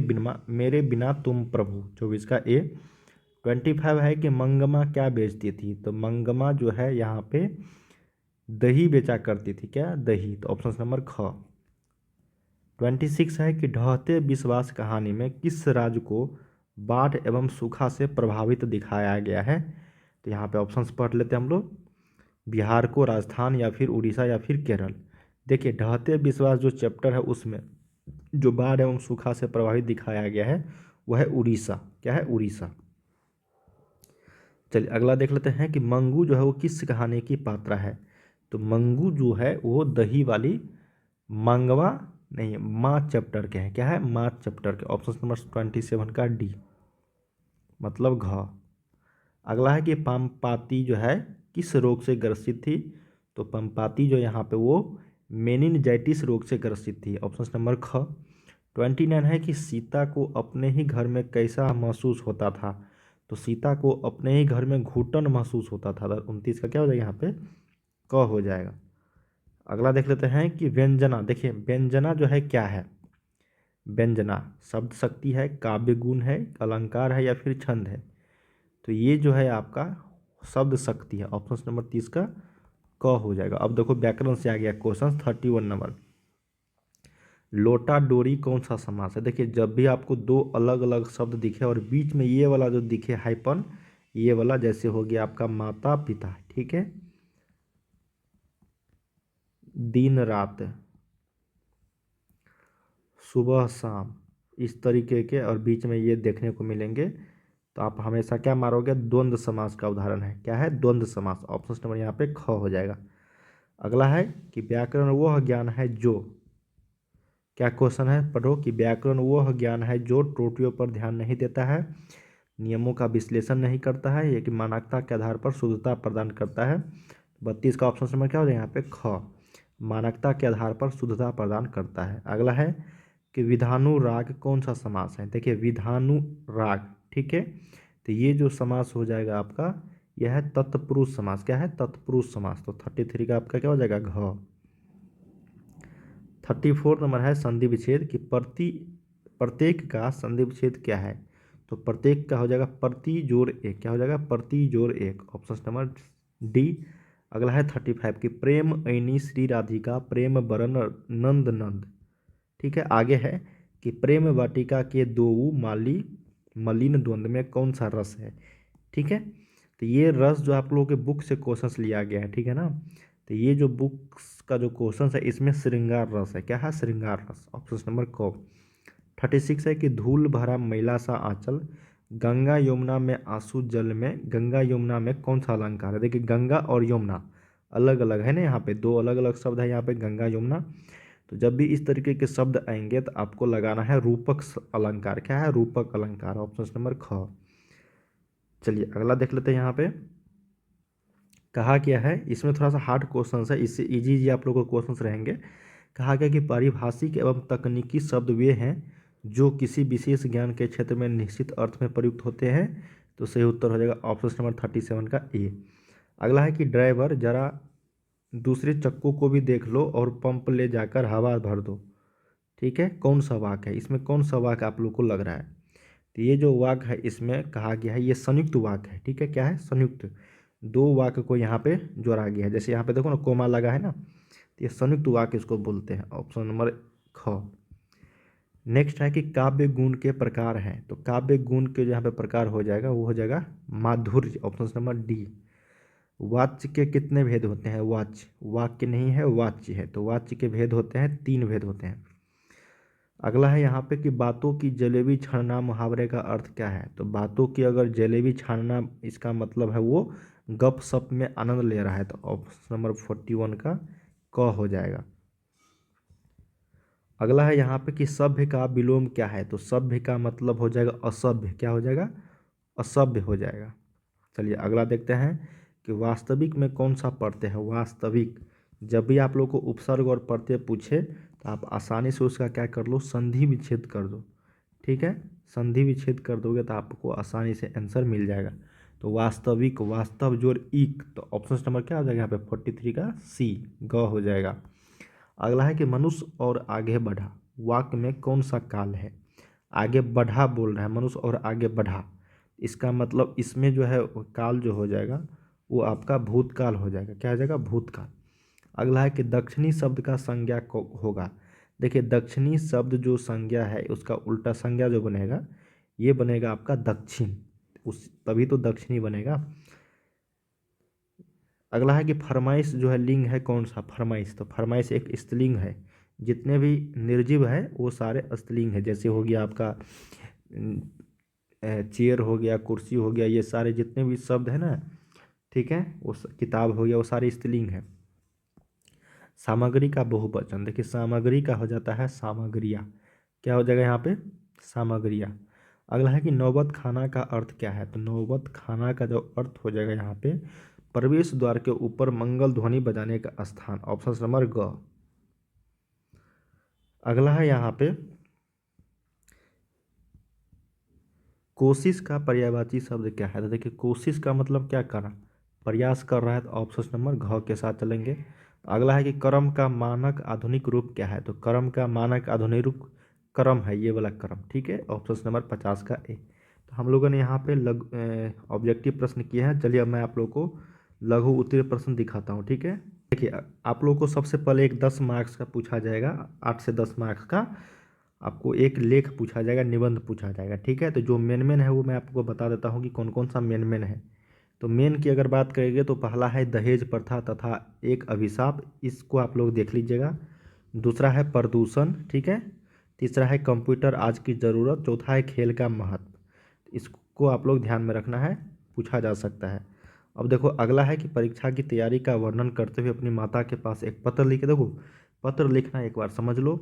बिना तुम प्रभु। 24 का ए। 25 है कि मंगमा क्या बेचती थी। तो मंगमा जो है यहाँ पे दही बेचा करती थी। क्या, दही। तो ऑप्शन नंबर ख। 26 है कि ढहते विश्वास कहानी में किस राज्य को बाढ़ एवं सूखा से प्रभावित दिखाया गया है। तो यहाँ पे ऑप्शंस पढ़ लेते हैं हम लोग। बिहार को, राजस्थान या फिर उड़ीसा या फिर केरल। देखिए ढहते विश्वास जो चैप्टर है उसमें जो बाढ़ एवं सूखा से प्रभावित दिखाया गया है वह है उड़ीसा। क्या है, उड़ीसा। चलिए अगला देख लेते हैं कि मंगू जो है वो किस कहानी की पात्रा है। तो मंगू जो है वो दही वाली मंगवा नहीं, माँ चैप्टर के हैं। क्या है, माँ चैप्टर के। ऑप्शन नंबर 27 का डी, मतलब घ। अगला है कि पंपाती जो है किस रोग से ग्रसित थी। तो पंपाती जो यहाँ पे वो मेनिनजाइटिस रोग से ग्रसित थी। ऑप्शन नंबर ख। 29 है कि सीता को अपने ही घर में कैसा महसूस होता था। तो सीता को अपने ही घर में घुटन महसूस होता था। 29 का क्या हो जाएगा यहाँ पे क हो जाएगा। अगला देख लेते हैं कि व्यंजना। देखिए व्यंजना जो है क्या है। व्यंजना शब्द शक्ति है, काव्य गुण है, अलंकार है या फिर छंद है। तो ये जो है आपका शब्द शक्ति है। ऑप्शन नंबर 30 का क हो जाएगा। अब देखो व्याकरण से आ गया क्वेश्चन 31 नंबर। लोटा डोरी कौन सा समास है। देखिए जब भी आपको दो अलग अलग शब्द दिखे और बीच में ये वाला जो दिखे हाइपन, ये वाला, जैसे हो गया आपका माता पिता, ठीक है, दिन रात, सुबह शाम, इस तरीके के, और बीच में ये देखने को मिलेंगे, तो आप हमेशा क्या मारोगे, द्वंद्व समास का उदाहरण है। क्या है, द्वंद्व समास। ऑप्शन नंबर यहाँ पे ख हो जाएगा। अगला है कि व्याकरण वह ज्ञान है जो, क्या क्वेश्चन है पढ़ो, कि व्याकरण वह ज्ञान है जो त्रुटियों पर ध्यान नहीं देता है, नियमों का विश्लेषण नहीं करता है, या कि मानकता के आधार पर शुद्धता प्रदान करता है। 32 का ऑप्शन नंबर क्या हो जाएगा यहाँ पे ख, मानकता के आधार पर शुद्धता प्रदान करता है। अगला है कि विधानुराग कौन सा समास है। देखिए विधानुराग, ठीक है, तो ये जो समास हो जाएगा आपका, यह है तत्पुरुष समास। क्या है, तत्पुरुष समास। तो 33 का आपका क्या हो जाएगा घ। 34 नंबर है संधि विच्छेद, कि प्रत्येक का संधि विच्छेद क्या है। तो प्रत्येक का हो जाएगा प्रति जोड़ एक। क्या हो जाएगा, प्रति जोड़ एक। Option number D. अगला है 35 की प्रेम ऐनी श्री राधिका प्रेम बरन नंद नंद। ठीक है, आगे है कि प्रेम वाटिका के दो माली मलिन द्वंद्व में कौन सा रस है। ठीक है, तो ये रस जो आप लोगों के बुक से क्वेश्चंस लिया गया है, ठीक है ना। तो ये जो बुक्स का जो क्वेश्चन है इसमें श्रृंगार रस है। क्या है, श्रृंगार रस। ऑप्शन नंबर क। 36 है कि धूल भरा मैला सा आंचल गंगा यमुना में आंसू जल में, गंगा यमुना में कौन सा अलंकार है। देखिए गंगा और यमुना अलग अलग है ना, यहाँ पे दो अलग अलग शब्द है यहाँ पे गंगा यमुना। तो जब भी इस तरीके के शब्द आएंगे तो आपको लगाना है रूपक अलंकार। क्या है, रूपक अलंकार। ऑप्शन नंबर ख। चलिए अगला देख लेते हैं। यहाँ पे कहा गया है, इसमें थोड़ा सा हार्ड क्वेश्चन है, इससे इजी इजी आप लोगों को क्वेश्चन रहेंगे। कहा गया कि पारिभाषिक एवं तकनीकी शब्द वे हैं जो किसी विशेष ज्ञान के क्षेत्र में निश्चित अर्थ में प्रयुक्त होते हैं। तो सही उत्तर हो जाएगा ऑप्शन नंबर 37 का ए। अगला है कि ड्राइवर जरा दूसरे चक्कों को भी देख लो और पंप ले जाकर हवा भर दो। ठीक है, कौन सा वाक्य है इसमें, कौन सा वाक्य आप लोग को लग रहा है। तो ये जो वाक्य है इसमें कहा गया है ये संयुक्त वाक्य है। ठीक है, क्या है, संयुक्त। दो वाक्य को यहाँ पे जोड़ा गया है। जैसे यहाँ पे देखो ना कोमा लगा है ना, तो ये संयुक्त वाक्य इसको बोलते हैं। ऑप्शन नंबर ख। नेक्स्ट है कि काव्य गुण के प्रकार हैं, तो काव्य गुण के यहाँ पे प्रकार हो जाएगा वो हो जाएगा माधुर्य, ऑप्शन नंबर डी। वाच्य के कितने भेद होते हैं? वाच्य, वाक्य नहीं है वाच्य है, तो वाच्य के भेद होते हैं 3 भेद होते हैं। अगला है यहाँ पे कि बातों की जलेबी छानना मुहावरे का अर्थ क्या है? तो बातों की अगर जलेबी छानना इसका मतलब है वो गप सप में आनंद ले रहा है, तो ऑप्शन नंबर 41 का क हो जाएगा। अगला है यहाँ पे कि सभ्य का विलोम क्या है? तो सभ्य का मतलब हो जाएगा असभ्य, क्या हो जाएगा? असभ्य हो जाएगा। चलिए अगला देखते हैं कि वास्तविक में कौन सा पढ़ते हैं? वास्तविक, जब भी आप लोग को उपसर्ग और प्रत्यय पूछे तो आप आसानी से उसका क्या कर लो? संधि विच्छेद कर दो, ठीक है। संधि विच्छेद कर दोगे तो आपको आसानी से आंसर मिल जाएगा। तो वास्तविक, वास्तव जोड़ इक, तो ऑप्शन नंबर क्या हो जाएगा यहाँ पे? 43 का सी, ग हो जाएगा। अगला है कि मनुष्य और आगे बढ़ा, वाक्य में कौन सा काल है? आगे बढ़ा बोल रहा है मनुष्य और आगे बढ़ा, इसका मतलब इसमें जो है काल जो हो जाएगा वो आपका भूतकाल हो जाएगा, क्या हो जाएगा? भूतकाल। अगला है कि दक्षिणी शब्द का संज्ञा होगा। देखिए दक्षिणी शब्द जो संज्ञा है उसका उल्टा संज्ञा जो बनेगा ये बनेगा आपका दक्षिण, उस तभी तो दक्षिणी बनेगा। अगला है कि फरमाइश जो है लिंग है कौन सा? फरमाइश, तो फरमाइश एक स्त्रीलिंग है। जितने भी निर्जीव है वो सारे स्त्रीलिंग है, जैसे हो गया आपका चेयर हो गया, कुर्सी हो गया, ये सारे जितने भी शब्द है ना, ठीक है, वो किताब हो गया, वो सारे स्त्रीलिंग है। सामग्री का बहुवचन, देखिए सामग्री का हो जाता है सामग्रिया, क्या हो जाएगा यहाँ पे? सामग्रिया। अगला है कि नौबत खाना का अर्थ क्या है? तो नौबत खाना का जो अर्थ हो जाएगा यहाँ पे प्रवेश द्वार के ऊपर मंगल ध्वनि बजाने का स्थान, ऑप्शन नंबर ग। अगला है यहाँ पे कोशिश का पर्यायवाची शब्द क्या है? तो देखिए कोशिश का मतलब क्या करना? प्रयास कर रहा है, तो ऑप्शन नंबर घ के साथ चलेंगे। अगला है कि कर्म का मानक आधुनिक रूप क्या है? तो कर्म का मानक आधुनिक रूप कर्म है, ये वाला कर्म, ठीक है, ऑप्शन नंबर 50 का ए। तो हम लोगों ने यहाँ पे ऑब्जेक्टिव प्रश्न किए हैं। चलिए अब मैं आप लोग को लघु उत्तरीय प्रश्न दिखाता हूँ, ठीक है। देखिए आप लोग को सबसे पहले एक 10 मार्क्स का पूछा जाएगा, 8 से 10 मार्क्स का आपको एक लेख पूछा जाएगा, निबंध पूछा जाएगा, ठीक है। तो जो मेन है वो मैं आपको बता देता हूँ कि कौन कौन सा मेन है। तो मेन की अगर बात करेंगे तो पहला है दहेज प्रथा तथा एक अभिशाप, इसको आप लोग देख लीजिएगा। दूसरा है प्रदूषण, ठीक है। तीसरा है कंप्यूटर आज की ज़रूरत। चौथा है खेल का महत्व, इसको आप लोग ध्यान में रखना है, पूछा जा सकता है। अब देखो अगला है कि परीक्षा की तैयारी का वर्णन करते हुए अपनी माता के पास एक पत्र लिखे। देखो पत्र लिखना एक बार समझ लो,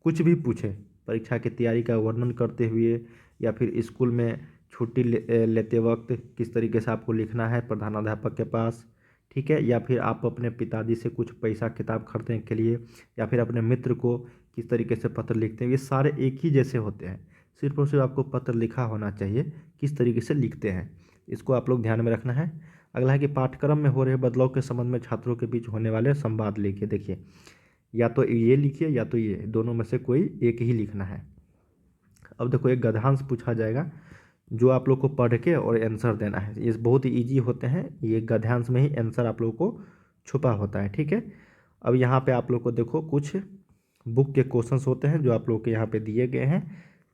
कुछ भी पूछे परीक्षा की तैयारी का वर्णन करते हुए या फिर स्कूल में छुट्टी लेते वक्त किस तरीके से आपको लिखना है प्रधानाध्यापक के पास, ठीक है, या फिर आप अपने पिताजी से कुछ पैसा किताब खरीदने के लिए या फिर अपने मित्र को किस तरीके से पत्र लिखते हैं, ये सारे एक ही जैसे होते हैं। सिर्फ और सिर्फ आपको पत्र लिखा होना चाहिए, किस तरीके से लिखते हैं इसको आप लोग ध्यान में रखना है। अगला है कि पाठ्यक्रम में हो रहे बदलाव के संबंध में छात्रों के बीच होने वाले संवाद लिखिए। देखिए या तो ये लिखिए या तो ये, दोनों में से कोई एक ही लिखना है। अब देखो एक गद्यांश पूछा जाएगा जो आप लोग को पढ़ के और आंसर देना है, ये बहुत ही ईजी होते हैं, ये गद्यांश में ही आंसर आप लोग को छुपा होता है, ठीक है। अब यहाँ पे आप लोग को देखो कुछ बुक के क्वेश्चंस होते हैं जो आप लोग के यहाँ पे दिए गए हैं,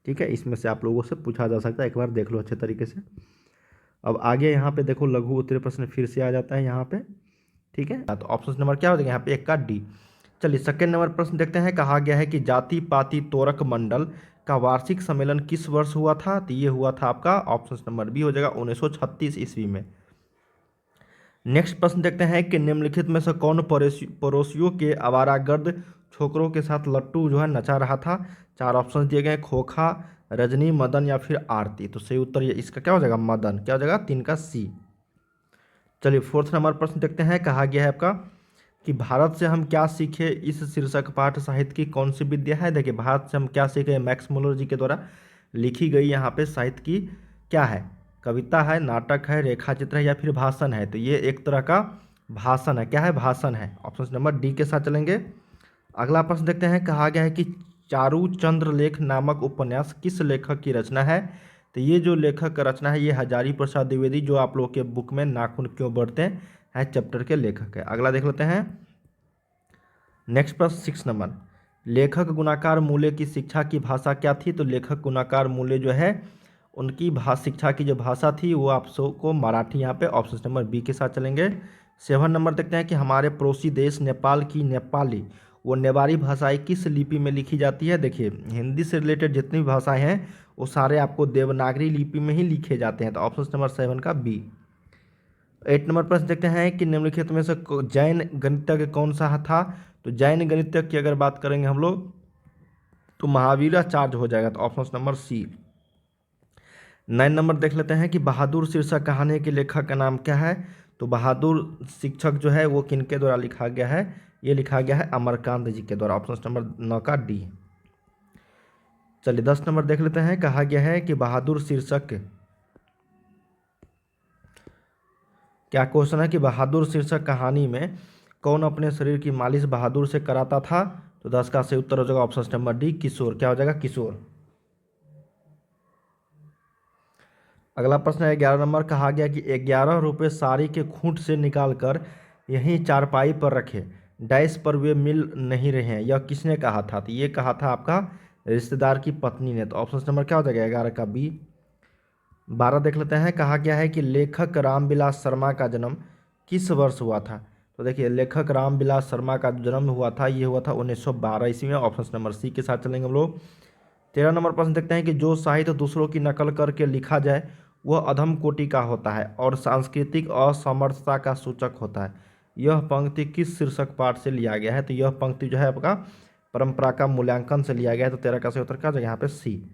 ठीक है, इसमें से आप लोगों से पूछा जा सकता है, एक बार देख लो अच्छे तरीके से। अब आगे यहाँ पे देखो लघु उत्तरीय प्रश्न फिर से आ जाता है यहाँ पे, ठीक है। तो ऑप्शन नंबर क्या हो जाएगा यहाँ पे? एक का डी। चलिए सेकेंड नंबर प्रश्न देखते हैं। कहा गया है कि जाति पाति तोरक मंडल का वार्षिक सम्मेलन किस वर्ष हुआ था? तो ये हुआ था आपका ऑप्शन नंबर बी हो जाएगा 1936 ईस्वी में। नेक्स्ट प्रश्न देखते हैं कि निम्नलिखित में से कौन पड़ोसियों के आवारागर्द छोकरों के साथ लट्टू जो है नचा रहा था? 4 ऑप्शन दिए गए, खोखा, रजनी, मदन या फिर आरती। तो सही उत्तर ये इसका क्या हो जाएगा? मदन, क्या हो जाएगा? 3 का सी। चलिए फोर्थ नंबर प्रश्न देखते हैं। कहा गया है आपका कि भारत से हम क्या सीखे, इस शीर्षक पाठ साहित्य की कौन सी विद्या है? देखिए भारत से हम क्या सीखे, मैक्स मुलर जी के द्वारा लिखी गई यहाँ पे साहित्य की क्या है? कविता है, नाटक है, रेखा चित्र है या फिर भाषण है? तो ये एक तरह का भाषण है, क्या है? भाषण है। ऑप्शन नंबर डी के साथ चलेंगे। अगला प्रश्न देखते हैं। कहा गया है कि चारू चंद्र लेख नामक उपन्यास किस लेखक की रचना है? तो ये जो लेखक का रचना है ये हजारी प्रसाद द्विवेदी, जो आप लोग के बुक में नाखून क्यों बढ़ते हैं चैप्टर के लेखक है। अगला देख लेते हैं। नेक्स्ट प्रश्न 6 नंबर। लेखक गुणाकार मूल्य की शिक्षा की भाषा क्या थी? तो लेखक गुणाकार मूल्य जो है उनकी शिक्षा की जो भाषा थी वो आप सबको मराठी, यहाँ पे ऑप्शन नंबर बी के साथ चलेंगे। 7 नंबर देखते हैं कि हमारे पड़ोसी देश नेपाल की नेपाली वो नेवारी भाषाएं किस लिपि में लिखी जाती है? देखिए, हिंदी से रिलेटेड जितनी भी भाषाएं हैं वो सारे आपको देवनागरी लिपि में ही लिखे जाते हैं, तो ऑप्शन नंबर 7 का बी। 8 नंबर प्रश्न देखते हैं कि निम्नलिखित में से जैन गणितज्ञ कौन सा था? तो जैन गणितज्ञ की अगर बात करेंगे हम लोग तो महावीराचार्य हो जाएगा, तो ऑप्शन नंबर सी। 9 नंबर देख लेते हैं कि बहादुर शीर्षक कहानी के लेखक का नाम क्या है? तो बहादुर शिक्षक जो है वो किनके द्वारा लिखा गया है? ये लिखा गया है अमरकांत जी के द्वारा, ऑप्शन नंबर 9 का डी। चलिए 10 नंबर देख लेते हैं, कहा गया है कि बहादुर शीर्षक, क्या क्वेश्चन है कि बहादुर शीर्षक कहानी में कौन अपने शरीर की मालिश बहादुर से कराता था? तो 10 का सही उत्तर हो जाएगा ऑप्शन नंबर डी, किशोर। क्या हो जाएगा? किशोर। अगला प्रश्न है 11 नंबर, कहा गया कि 11 रुपये साड़ी के खूंट से निकालकर यहीं चारपाई पर रखे, डैश पर वे मिल नहीं रहे हैं, यह किसने कहा था? तो ये कहा था आपका रिश्तेदार की पत्नी ने, तो ऑप्शन नंबर क्या हो जाएगा? 11 का बी। 12 देख लेते हैं, कहा गया है कि लेखक रामविलास शर्मा का जन्म किस वर्ष हुआ था? तो देखिए, लेखक रामविलास शर्मा का जन्म हुआ था, ये हुआ था 1912 ईस्वी में, ऑप्शन नंबर सी के साथ चलेंगे हम लोग। 13 नंबर प्रश्न देखते हैं कि जो साहित्य दूसरों की नकल करके लिखा जाए वह अधम कोटि का होता है और सांस्कृतिक असमर्थता का सूचक होता है, यह पंक्ति किस शीर्षक पाठ से लिया गया है? तो यह पंक्ति जो है आपका परंपरा का मूल्यांकन से लिया गया है, तो 13 का सही उत्तर क्या हो जाएगा यहाँ पे? सी।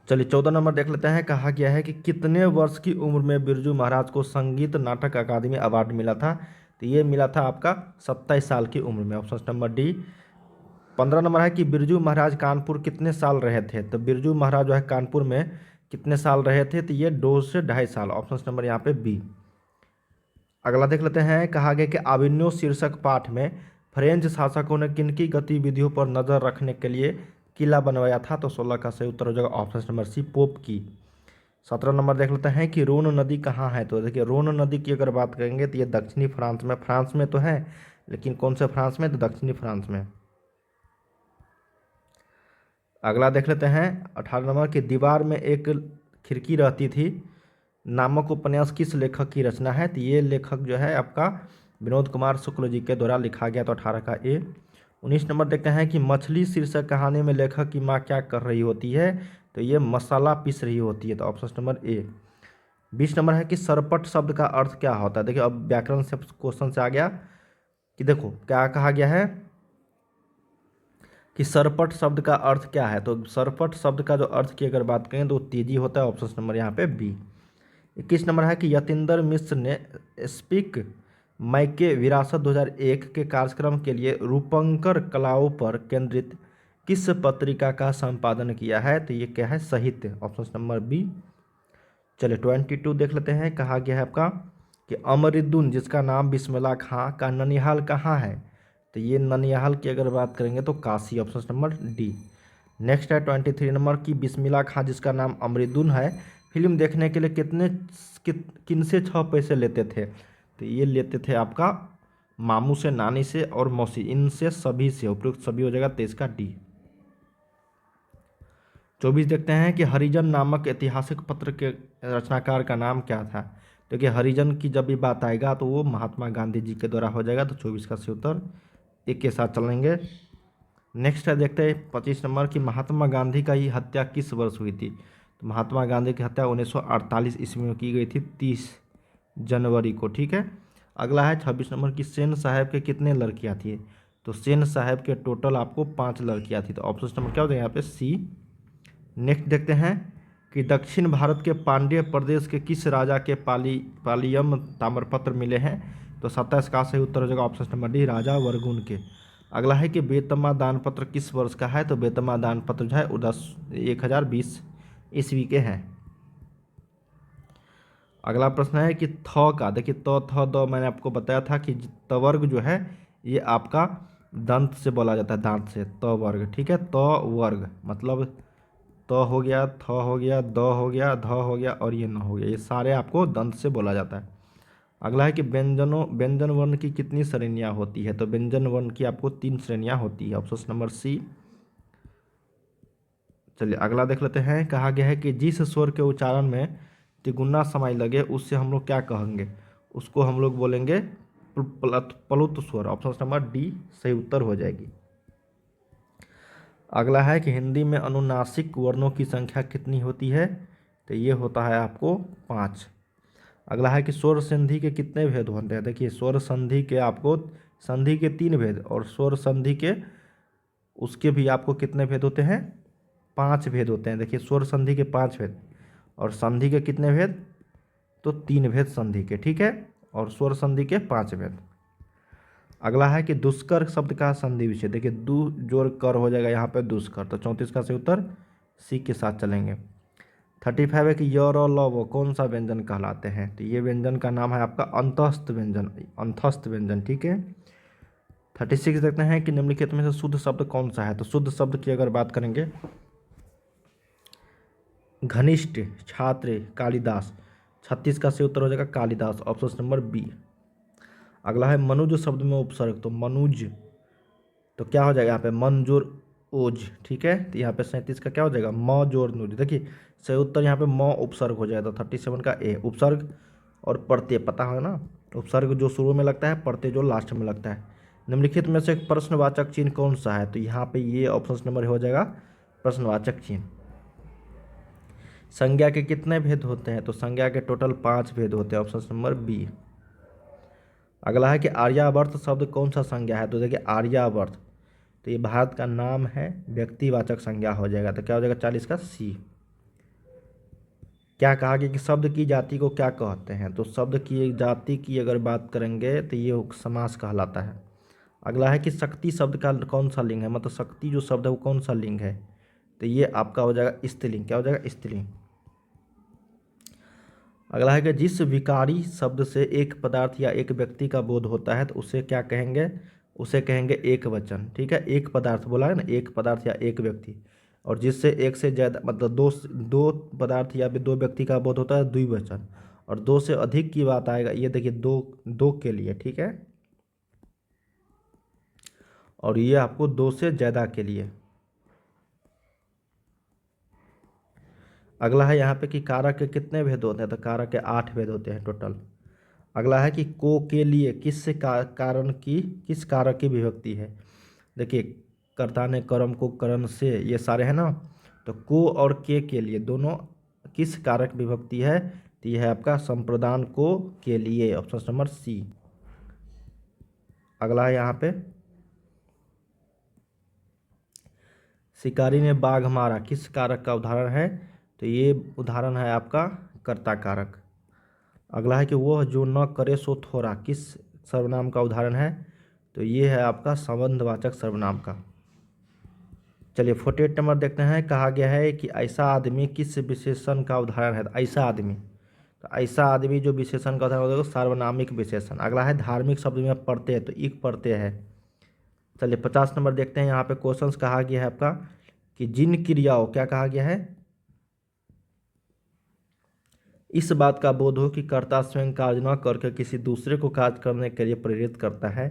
चलिए 14 नंबर देख लेते हैं, कहा गया है कि कितने वर्ष की उम्र में बिरजू महाराज को संगीत नाटक अकादमी अवार्ड मिला था? तो ये मिला था आपका 27 साल की उम्र में, ऑप्शन नंबर डी। 15 नंबर है कि बिरजू महाराज कानपुर कितने साल रहे थे? तो बिरजू महाराज जो है कानपुर में कितने साल रहे थे? तो ये 2 से 2.5 साल, ऑप्शन नंबर यहाँ पे बी। अगला देख लेते हैं, कहा गया कि आविन्यो शीर्षक पाठ में फ्रेंच शासकों ने किनकी गतिविधियों पर नजर रखने के लिए किला बनवाया था? तो 16 का सही उत्तर हो जाएगा ऑप्शन नंबर सी, पोप की। 17 नंबर देख लेते हैं कि रोन नदी कहाँ है? तो देखिए, रोन नदी की अगर बात करेंगे तो ये दक्षिणी फ्रांस में तो है, लेकिन कौन से फ्रांस में? तो दक्षिणी फ्रांस में। अगला देख लेते हैं 18 नंबर की दीवार में एक खिड़की रहती थी नामक उपन्यास किस लेखक की रचना है? तो ये लेखक जो है आपका विनोद कुमार शुक्ल जी के द्वारा लिखा गया, तो 18 का ए। 19 नंबर देखते हैं कि मछली शीर्षक कहानी में लेखक की माँ क्या कर रही होती है? तो ये मसाला पीस रही होती है, तो ऑप्शन नंबर ए। 20 नंबर है कि सरपट शब्द का अर्थ क्या होता है? देखिए, अब व्याकरण से क्वेश्चन से आ गया कि देखो क्या कहा गया है कि सरपट शब्द का अर्थ क्या है? तो सरपट शब्द का जो अर्थ की अगर बात करें तो तेजी होता है, ऑप्शन नंबर यहाँ पे बी। 21 नंबर है कि यतीन्द्र मिश्र ने स्पीक माइके विरासत 2001 के कार्यक्रम के लिए रूपंकर कलाओं पर केंद्रित किस पत्रिका का संपादन किया है? तो ये क्या है? साहित्य, ऑप्शन नंबर बी। चलिए 22 देख लेते हैं, कहा गया है आपका कि अमरुद्दीन जिसका नाम बिस्मिल्लाह खां का ननिहाल कहाँ है? तो ये ननिहाल की अगर बात करेंगे तो Kashi, option number D. Next है 23 नंबर की बिस्मिल्लाह खां जिसका नाम अमरुद्दीन है, फिल्म देखने के लिए किन से 6 पैसे लेते थे? तो ये लेते थे आपका मामू से, नानी से और मौसी, इनसे सभी से, उपयुक्त सभी हो जाएगा 23 का डी। 24 देखते हैं कि हरिजन नामक ऐतिहासिक पत्र के रचनाकार का नाम क्या था? तो कि हरिजन की जब भी बात आएगा तो वो महात्मा गांधी जी के द्वारा हो जाएगा, तो 24 का सही उत्तर एक के साथ चलेंगे। नेक्स्ट है देखते हैं 25 नंबर की महात्मा गांधी का ही हत्या किस वर्ष हुई थी? तो महात्मा गांधी की हत्या 1948 ईस्वी में की गई थी, 30 जनवरी को, ठीक है। अगला है 26 नंबर की सेन साहब के कितने लड़कियां थी? तो सेन साहब के टोटल आपको 5 लड़कियां थी, तो ऑप्शन नंबर क्या हो जाएगा यहाँ पे? सी। नेक्स्ट देखते हैं कि दक्षिण भारत के पांड्य प्रदेश के किस राजा के पालियम ताम्रपत्र मिले हैं? तो 27 का सही उत्तर हो जाएगा ऑप्शन नंबर डी, राजा वर्गुन के। अगला है कि बेतमा दान पत्र किस वर्ष का है? तो बेतमा दान पत्र जो है 1020 ईस्वी के हैं। अगला प्रश्न है कि थ का, देखिए थ द मैंने आपको बताया था कि तवर्ग जो है ये आपका दंत से बोला जाता है, दांत से, तवर्ग, ठीक है। त वर्ग मतलब त हो गया, थ हो गया, द हो गया, ध हो गया और ये न हो गया, ये सारे आपको दंत से बोला जाता है। अगला है कि व्यंजन वर्ण की कितनी श्रेणियां होती है? तो व्यंजन वर्ण की आपको 3 श्रेणियां होती है, ऑप्शन नंबर सी। चलिए अगला देख लेते हैं। कहा गया है कि जिस स्वर के उच्चारण में तिगुना समय लगे उससे हम लोग क्या कहेंगे? उसको हम लोग बोलेंगे प्लुत स्वर, ऑप्शन नंबर डी सही उत्तर हो जाएगी। अगला है कि हिंदी में अनुनासिक वर्णों की संख्या कितनी होती है? तो ये होता है आपको 5। अगला है कि स्वर संधि के कितने भेद होते हैं? देखिए स्वर संधि के आपको संधि के 3 भेद और स्वर संधि के उसके भी आपको कितने भेद होते हैं? 5 भेद होते हैं। देखिए स्वर संधि के 5 भेद और संधि के कितने भेद? तो 3 भेद संधि के, ठीक है, और स्वर संधि के 5 भेद। अगला है कि दुष्कर शब्द का संधि विच्छेद। देखिए दु जोड़ कर हो जाएगा यहाँ पे दुष्कर, तो 34 का सही उत्तर सी के साथ चलेंगे। 35 है कि य र ल व कौन सा व्यंजन कहलाते हैं? तो ये व्यंजन का नाम है आपका अंतस्थ व्यंजन, अंतस्थ व्यंजन, ठीक है। 36 देखते हैं कि निम्नलिखित में से शुद्ध शब्द कौन सा है? तो शुद्ध शब्द की अगर बात करेंगे, घनिष्ठ, छात्र, कालिदास। 36 का सही उत्तर हो जाएगा कालिदास, ऑप्शन नंबर बी। अगला है मनुज शब्द में उपसर्ग। तो मनुज तो क्या हो जाएगा यहाँ पे? मन जोर ओज, ठीक है। तो यहाँ पे 37 का क्या हो जाएगा? म जोर नुज। देखिए सही उत्तर यहाँ पे म उपसर्ग हो जाएगा। तो 37 का ए। उपसर्ग और प्रत्यय पता है ना, उपसर्ग जो शुरू में लगता है, प्रत्यय जो लास्ट में लगता है। निम्नलिखित में से प्रश्नवाचक चिन्ह कौन सा है? तो यहाँ पे ये ऑप्शन नंबर हो जाएगा प्रश्नवाचक चिन्ह। संज्ञा के कितने भेद होते हैं? तो संज्ञा के टोटल 5 भेद होते हैं, ऑप्शन नंबर बी। अगला है कि आर्यावर्त शब्द कौन सा संज्ञा है? तो देखिए आर्यावर्त तो ये भारत का नाम है, व्यक्तिवाचक संज्ञा हो जाएगा। तो क्या हो जाएगा 40 का सी। क्या कहा गया कि शब्द की जाति को क्या कहते हैं? तो शब्द की जाति की अगर बात करेंगे तो ये समास कहलाता है। अगला है कि शक्ति शब्द का कौन सा लिंग है? मतलब शक्ति जो शब्द है वो कौन सा लिंग है? तो ये आपका हो जाएगा स्त्रीलिंग। क्या हो जाएगा? स्त्रीलिंग। अगला है कि जिस विकारी शब्द से एक पदार्थ या एक व्यक्ति का बोध होता है तो उसे क्या कहेंगे? उसे कहेंगे एक वचन, ठीक है। एक पदार्थ बोला है ना, एक पदार्थ या एक व्यक्ति। और जिससे एक से ज़्यादा मतलब दो पदार्थ या दो व्यक्ति का बोध होता है द्विवचन। और दो से अधिक की बात आएगा, ये देखिए दो के लिए, ठीक है। और ये आपको दो से ज़्यादा के लिए। अगला है यहाँ पे कि कारक के कितने भेद होते हैं? तो कारक के 8 भेद होते हैं टोटल। अगला है कि को के लिए किस कारक की विभक्ति है? देखिए कर्ता ने कर्म को करण से, ये सारे हैं ना, तो को और के लिए दोनों किस कारक विभक्ति है? तो यह है आपका संप्रदान को के लिए, ऑप्शन नंबर सी। अगला है यहाँ पे शिकारी ने बाघ मारा, किस कारक का उदाहरण है? तो ये उदाहरण है आपका कर्ता कारक। अगला है कि वह जो न करे सो थोड़ा, किस सर्वनाम का उदाहरण है? तो ये है आपका संबंधवाचक सर्वनाम का। चलिए 48 नंबर देखते हैं। कहा गया है कि ऐसा आदमी किस विशेषण का उदाहरण है? तो ऐसा आदमी, तो ऐसा आदमी जो विशेषण का उदाहरण होगा सार्वनामिक विशेषण। अगला है धार्मिक शब्द में प्रत्यय, तो इक प्रत्यय है। चलिए 50 नंबर देखते हैं। यहाँ पे क्वेश्चंस कहा गया है आपका कि जिन क्रियाओं, क्या कहा गया है? इस बात का बोध हो कि कर्ता स्वयं कार्य न करके किसी दूसरे को कार्य करने के लिए प्रेरित करता है,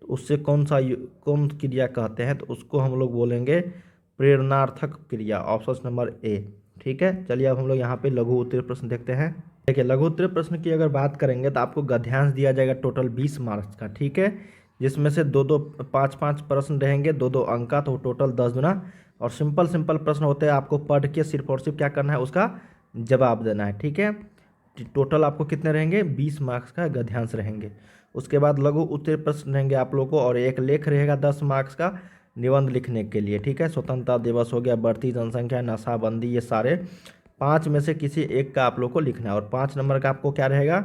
तो उससे कौन क्रिया कहते हैं? तो उसको हम लोग बोलेंगे प्रेरणार्थक क्रिया, ऑप्शन नंबर ए, ठीक है। चलिए अब हम लोग यहाँ पे लघु उत्तरीय प्रश्न देखते हैं। देखिए लघु उत्तरीय प्रश्न की अगर बात करेंगे तो आपको गद्यांश दिया जाएगा टोटल 20 मार्क्स का, ठीक है, जिसमें से 5-5 प्रश्न रहेंगे, 2-2 अंक का, तो टोटल 10 गुना। और सिंपल प्रश्न होते हैं, आपको पढ़ के सिर्फ और सिर्फ क्या करना है? उसका जवाब देना है, ठीक है। टोटल आपको कितने रहेंगे? 20 मार्क्स का गद्यांश रहेंगे। उसके बाद लघु उत्तरीय प्रश्न रहेंगे आप लोगों को, और एक लेख रहेगा 10 मार्क्स का निबंध लिखने के लिए, ठीक है। स्वतंत्रता दिवस हो गया, बढ़ती जनसंख्या, नशाबंदी, ये सारे 5 में से किसी एक का आप लोग को लिखना है। और 5 नंबर का आपको क्या रहेगा?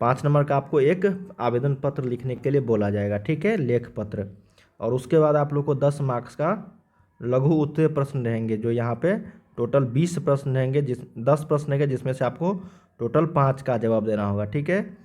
5 नंबर का आपको एक आवेदन पत्र लिखने के लिए बोला जाएगा, ठीक है, लेख पत्र। और उसके बाद आप लोग को 10 मार्क्स का लघु उत्तरीय प्रश्न रहेंगे, जो यहाँ पे टोटल 20 प्रश्न रहेंगे, 10 प्रश्न रहेंगे, जिसमें से आपको टोटल 5 का जवाब देना होगा, ठीक है।